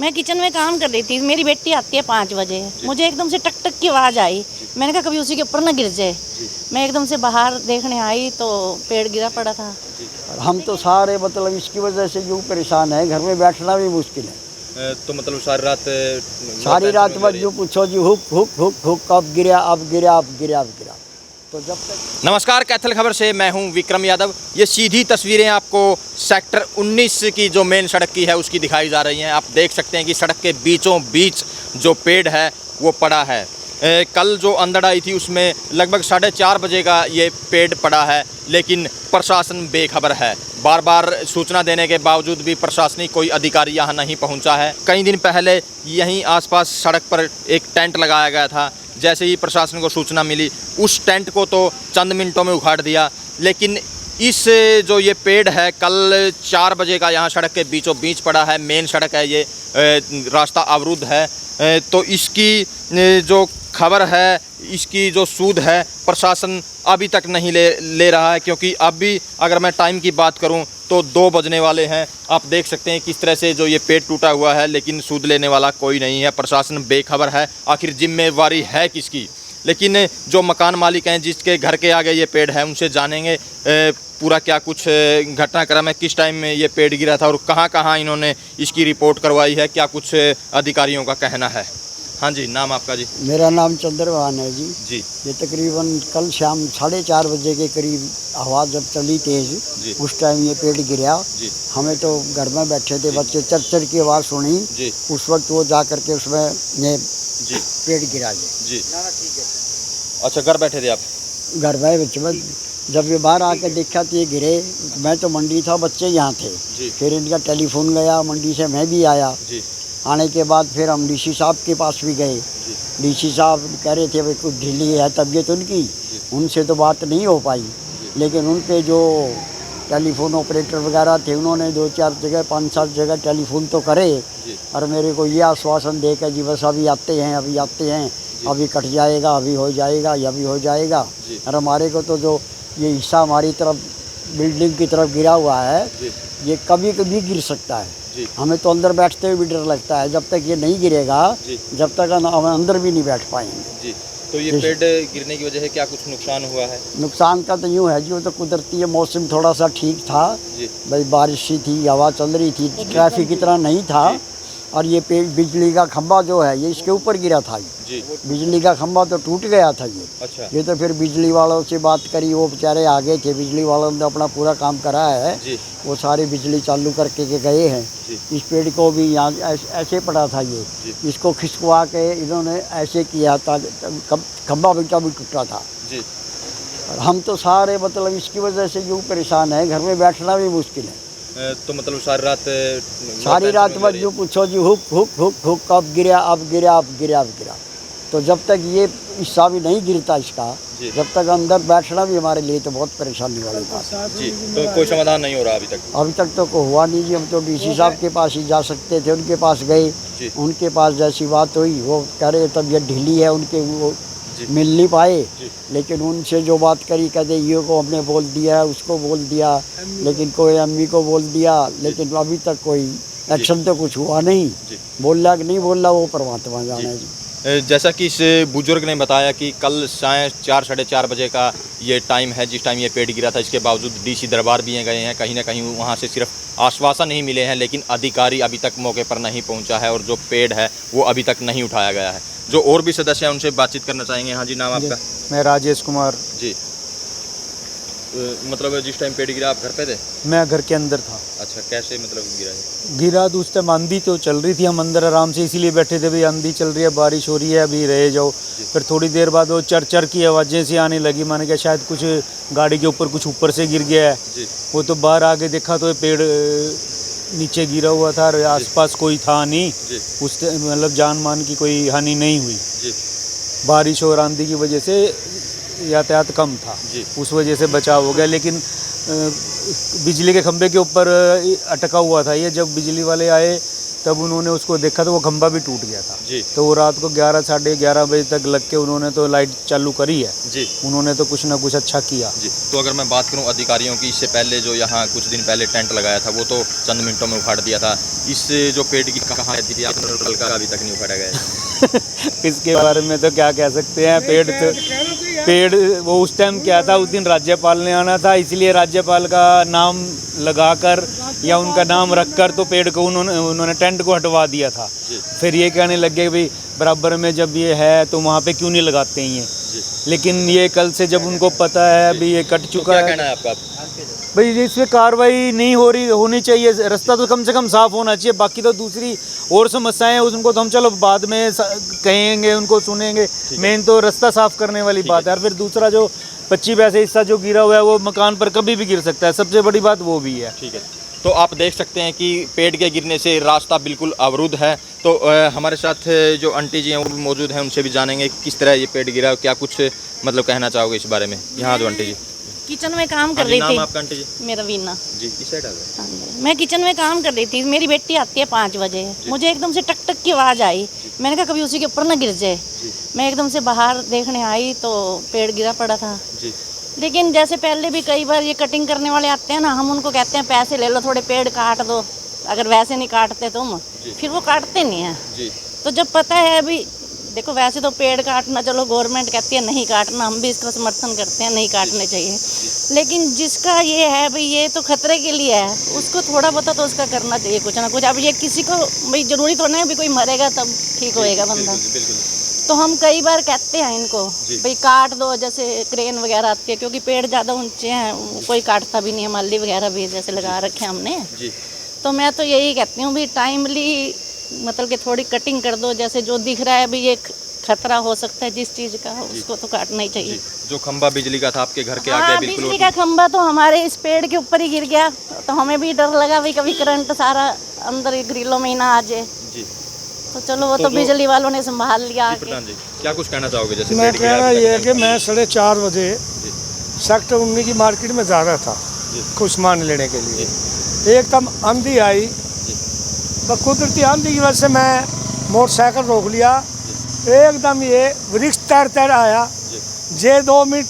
मैं किचन में काम कर रही थी, मेरी बेटी आती है 5 बजे, मुझे एकदम से टक टक की आवाज़ आई। मैंने कहा कभी उसी के ऊपर ना गिर जाए। मैं एकदम से बाहर देखने आई तो पेड़ गिरा पड़ा था। हम तो सारे मतलब इसकी वजह से यूँ परेशान है, घर में बैठना भी मुश्किल है। तो मतलब सारी रात बस यूँ पूछो जी हुक हुक हुक हुक कब गिरा, अब गिरा, अब गिरा, अब गिरा। तो जब तक नमस्कार, कैथल खबर से मैं हूं विक्रम यादव। ये सीधी तस्वीरें आपको सेक्टर 19 की जो मेन सड़क की है उसकी दिखाई जा रही हैं। आप देख सकते हैं कि सड़क के बीचों बीच जो पेड़ है वो पड़ा है। कल जो अंधड़ आई थी उसमें लगभग 4:30 बजे का ये पेड़ पड़ा है, लेकिन प्रशासन बेखबर है। बार बार सूचना देने के बावजूद भी प्रशासनिक कोई अधिकारी यहाँ नहीं पहुँचा है। कई दिन पहले यहीं आसपास सड़क पर एक टेंट लगाया गया था। जैसे ही प्रशासन को सूचना मिली, उस टेंट को तो चंद मिनटों में उखाड़ दिया, लेकिन इस जो ये पेड़ है कल 4 बजे का यहाँ सड़क के बीचों बीच पड़ा है। मेन सड़क है ये, रास्ता अवरुद्ध है। तो इसकी जो खबर है, इसकी जो सूद है, प्रशासन अभी तक नहीं ले रहा है, क्योंकि अभी अगर मैं टाइम की बात करूं तो 2 बजने वाले हैं। आप देख सकते हैं किस तरह से जो ये पेड़ टूटा हुआ है, लेकिन सूद लेने वाला कोई नहीं है। प्रशासन बेखबर है। आखिर जिम्मेवारी है किसकी? लेकिन जो मकान मालिक हैं जिसके घर के आगे ये पेड़ है, उनसे जानेंगे पूरा क्या कुछ घटनाक्रम है, किस टाइम में ये पेड़ गिरा था और कहाँ कहाँ इन्होंने इसकी रिपोर्ट करवाई है, क्या कुछ अधिकारियों का कहना है। हाँ जी, नाम आपका जी? मेरा नाम चंद्रभान है जी। जी। ये तकरीबन कल शाम 4:30 बजे के करीब आवाज़ जब चली तेज़, उस टाइम ये पेड़ गिरा। हमें तो घर में बैठे थे, बच्चे चर की आवाज़ सुनी। उस वक्त वो जा करके उसमें ये पेड़ गिरा जी। अच्छा, घर बैठे थे आप? घर में बच्चे जब ये बाहर आके देखा तो ये गिरे। मैं तो मंडी था, बच्चे यहाँ थे। फिर इनका टेलीफोन गया, मंडी से मैं भी आया। आने के बाद फिर हम डीसी साहब के पास भी गए। डीसी साहब कह रहे थे भाई कुछ ढीली है तबीयत उनकी, उनसे तो बात नहीं हो पाई। लेकिन उनके जो टेलीफोन ऑपरेटर वगैरह थे, उन्होंने 2-4 जगह 5-7 जगह टेलीफोन तो करे, और मेरे को ये आश्वासन दे कर जी बस अभी आते हैं, अभी आते हैं, अभी कट जाएगा, अभी हो जाएगा, या अभी हो जाएगा। और हमारे को तो जो ये हिस्सा हमारी तरफ बिल्डिंग की तरफ गिरा हुआ है, ये कभी कभी गिर सकता है। हमें तो अंदर बैठते हुए भी डर लगता है। जब तक ये नहीं गिरेगा, जब तक हम अंदर भी नहीं बैठ पाएंगे। तो ये पेड़ गिरने की वजह से क्या कुछ नुकसान हुआ है? नुकसान का तो यूँ है जी, वो तो कुदरती है, मौसम थोड़ा सा ठीक था, भाई बारिश सी थी, हवा चल रही थी, ट्रैफिक की तरह नहीं था। और ये पेड़ बिजली का खंभा जो है ये इसके ऊपर गिरा था जी। बिजली का खंभा तो टूट गया था ये। अच्छा। ये तो फिर बिजली वालों से बात करी, वो बेचारे आगे थे, बिजली वालों ने अपना पूरा काम करा है जी। वो सारी बिजली चालू करके के गए हैं। इस पेड़ को भी यहाँ ऐसे पड़ा था ये, इसको खिसकवा के इन्होंने ऐसे किया था, खंभा बेटा भी टूटा था जी। और हम तो सारे मतलब इसकी वजह से यूँ परेशान है, घर में बैठना भी मुश्किल है। तो मतलब सारी रात बस यूँ पूछो जी हुक हुक हुक हुक कब गिरा, अब गिरा, अब गिरा, अब गिरा। तो जब तक ये हिस्सा भी नहीं गिरता इसका, जब तक अंदर बैठना भी हमारे लिए तो बहुत परेशानी वाली बात है जी। तो कोई समाधान नहीं हो रहा अभी तक? अभी तक तो कोई हुआ नहीं जी। हम तो डीसी साहब के पास ही जा सकते थे, उनके पास गए, उनके पास जैसी बात हुई वो कह रहे तबीयत ढीली है उनके, वो मिल नहीं पाए। लेकिन उनसे जो बात करी, कहते ये को हमने बोल दिया, उसको बोल दिया, लेकिन कोई अम्मी को बोल दिया, लेकिन अभी तक कोई एक्शन तो कुछ हुआ नहीं। बोल रहा कि नहीं बोल रहा वो परमात्मा जाने जी। जैसा कि इस बुजुर्ग ने बताया कि कल 4-4:30 बजे का ये टाइम है जिस टाइम ये पेड़ गिरा था। इसके बावजूद डीसी दरबार भी गए हैं, कहीं ना कहीं वहाँ से सिर्फ आश्वासन नहीं मिले हैं, लेकिन अधिकारी अभी तक मौके पर नहीं पहुँचा है और जो पेड़ है वो अभी तक नहीं उठाया गया है। जो और भी सदस्य हैं उनसे बातचीत करना चाहेंगे। हाँ जी, नाम आपका? मैं राजेश कुमार जी। मतलब जिस टाइम पेड़ गिरा आप घर पे थे? मैं घर के अंदर था। अच्छा, कैसे मतलब गिरा है? गिरा तो उस टाइम आंधी तो चल रही थी, हम अंदर आराम से इसीलिए बैठे थे, भाई आंधी चल रही है, बारिश हो रही है, अभी रह जाओ। फिर थोड़ी देर बाद वो चर की आवाज़ें सी आने लगी, मैंने कहा शायद कुछ गाड़ी के ऊपर कुछ ऊपर से गिर गया है। वो तो बाहर आके देखा तो पेड़ नीचे गिरा हुआ था और आसपास कोई था नहीं। उस मतलब जान मान की कोई हानि नहीं हुई। बारिश और आंधी की वजह से यातायात कम था, उस वजह से बचाव हो गया। लेकिन बिजली के खंभे के ऊपर अटका हुआ था ये। जब बिजली वाले आए तब उन्होंने उसको देखा तो वो खंभा भी टूट गया था जी। तो वो रात को 11 साढ़े 11 बजे तक लग के उन्होंने तो लाइट चालू करी है जी उन्होंने तो कुछ ना कुछ अच्छा किया। जी। तो अगर मैं बात करूं अधिकारियों की, इससे पहले जो यहाँ कुछ दिन पहले टेंट लगाया था वो तो चंद मिनटों में उखाड़ दिया था। इस जो पेड़ की कहाँ रहती थी आपने का अभी तक नहीं उखाड़ा गया है। इसके बारे में तो क्या कह सकते हैं। पेड़ वो उस टाइम क्या था, उस दिन राज्यपाल ने आना था, इसलिए राज्यपाल का नाम लगाकर या उनका नाम रखकर तो पेड़ को उन्होंने टेंट को हटवा दिया था। फिर ये कहने लगे भाई बराबर में जब ये है तो वहाँ पे क्यों नहीं लगाते हैं ये। लेकिन ये कल से जब उनको पता है अभी ये कट चुका क्या है, कहना है आपका? भाई इस पर कार्रवाई नहीं होनी चाहिए। रास्ता तो कम से कम साफ़ होना चाहिए। बाकी तो दूसरी और समस्याएं हैं उनको तो हम चलो बाद में कहेंगे, उनको सुनेंगे। मेन तो रास्ता साफ़ करने वाली बात है। और फिर दूसरा जो 25 पैसे हिस्सा जो गिरा हुआ है वो मकान पर कभी भी गिर सकता है, सबसे बड़ी बात वो भी है। ठीक है। तो आप देख सकते हैं कि पेड़ के गिरने से रास्ता बिल्कुल अवरुद्ध है। तो हमारे साथ जो आंटी जी हैं वो भी मौजूद हैं, उनसे भी जानेंगे किस तरह ये पेड़ गिरा, क्या कुछ मतलब कहना चाहोगे इस बारे में। यहाँ जो आंटी जी किचन में काम कर रही नाम थी। आपका आंटी जी? मेरा वीना जी। किस साइड आ गए? हाँ जी। मैं किचन में काम कर रही थी, मेरी बेटी आती है 5 बजे, मुझे एकदम से टक टक की आवाज़ आई। मैंने कहा कभी उसी के ऊपर ना गिर जाए। मैं एकदम से बाहर देखने आई तो पेड़ गिरा पड़ा था। जी। लेकिन जैसे पहले भी कई बार ये कटिंग करने वाले आते हैं ना, हम उनको कहते हैं पैसे ले लो, थोड़े पेड़ काट दो, अगर वैसे नहीं काटते तुम, फिर वो काटते नहीं हैं। जी। तो जब पता है अभी देखो वैसे तो पेड़ काटना चलो गवर्नमेंट कहती है नहीं काटना, हम भी इसका समर्थन करते हैं, नहीं काटने चाहिए। लेकिन जिसका ये है भाई ये तो खतरे के लिए है, उसको थोड़ा बहुत तो उसका करना चाहिए कुछ ना कुछ। अब ये किसी को भाई ज़रूरी तो नहीं है भी कोई मरेगा तब ठीक होएगा बंदा। तो हम कई बार कहते हैं इनको भाई काट दो, जैसे क्रेन वगैरह आती है, क्योंकि पेड़ ज़्यादा ऊंचे हैं, कोई काटता भी नहीं है। माली वगैरह भी जैसे लगा रखे हैं हमने। तो मैं तो यही कहती हूँ भाई टाइमली मतलब कि थोड़ी कटिंग कर दो। जैसे जो दिख रहा है भाई ये खतरा हो सकता है जिस चीज़ का, उसको तो काटना ही चाहिए। जो खंभा बिजली का था आपके घर के आगे, हाँ, बिल्कुल बिजली का खंभा तो हमारे इस पेड़ के ऊपर ही गिर गया। तो हमें भी डर लगा भाई कभी करंट सारा अंदर ग्रिलों में ही ना आ जाए। तो चलो वो तो बिजली वालों ने संभाल लिया आके। प्रधान जी क्या कुछ कहना चाहोगे? जैसे मैं कहना ये है कि मैं 4:30 बजे सेक्टर 19 की मार्केट में जा रहा था कुछ सामान लेने के लिए। एकदम आंधी आई, तो कुदरती आंधी की वजह से मैं मोटरसाइकिल रोक लिया। एकदम ये वृक्ष तैर तैर आया, जे 2 मिनट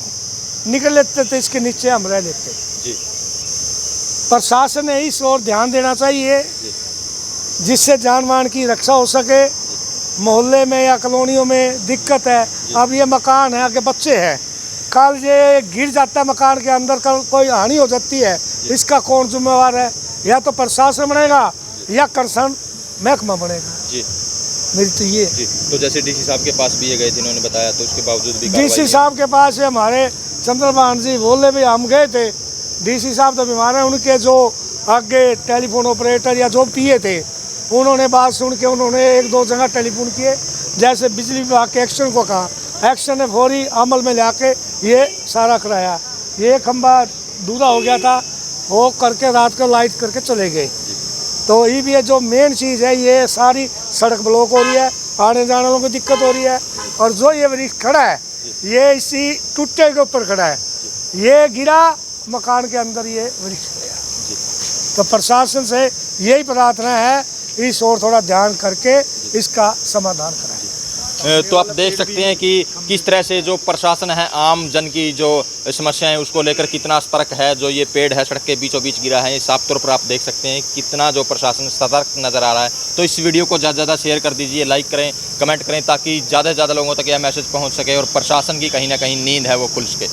निकल लेते थे इसके नीचे हम रह लेते। प्रशासन ने इस ओर ध्यान देना चाहिए जिससे जान मान की रक्षा हो सके। मोहल्ले में या कॉलोनियों में दिक्कत है। अब ये मकान है, आगे बच्चे हैं, कल ये गिर जाता है मकान के अंदर, कल कोई हानि हो जाती है, इसका कौन जिम्मेवार है? या तो प्रशासन बनेगा या कंसर्न महकमा बनेगा। जी। मेरी तो ये तो जैसे डीसी साहब के पास भी ये गए थे, उन्होंने बताया, तो उसके बावजूद भी डीसी साहब के पास हमारे चंद्रभान जी बोले भी हम गए थे। डीसी साहब तो बीमार हैं, उनके जो आगे टेलीफोन ऑपरेटर या जो पीए थे उन्होंने बात सुन के उन्होंने 1-2 जगह टेलीफोन किए। जैसे बिजली विभाग के एक्शन को कहा, एक्शन ने फौरी अमल में ला के ये सारा कराया। ये खंभा दूरा हो गया था, वो करके रात को लाइट करके चले गए। तो ये भी है जो मेन चीज़ है, ये सारी सड़क ब्लॉक हो रही है, आने जाने वालों को दिक्कत हो रही है। और जो ये वृक्ष खड़ा है ये इसी टुट्टे के ऊपर खड़ा है, ये गिरा मकान के अंदर ये वृक्ष गया। तो प्रशासन से यही प्रार्थना है इस ओर थोड़ा ध्यान करके इसका समाधान कराएं। तो आप देख सकते हैं कि किस तरह से जो प्रशासन है आम जन की जो समस्याएं उसको लेकर कितना सतर्क है। जो ये पेड़ है सड़क के बीचों बीच गिरा है, ये साफ तौर पर आप देख सकते हैं कितना जो प्रशासन सतर्क नज़र आ रहा है। तो इस वीडियो को ज़्यादा से ज़्यादा शेयर कर दीजिए, लाइक करें, कमेंट करें, ताकि ज़्यादा से ज़्यादा लोगों तक यह मैसेज पहुँच सके और प्रशासन की कहीं ना कहीं नींद है वो खुल सके।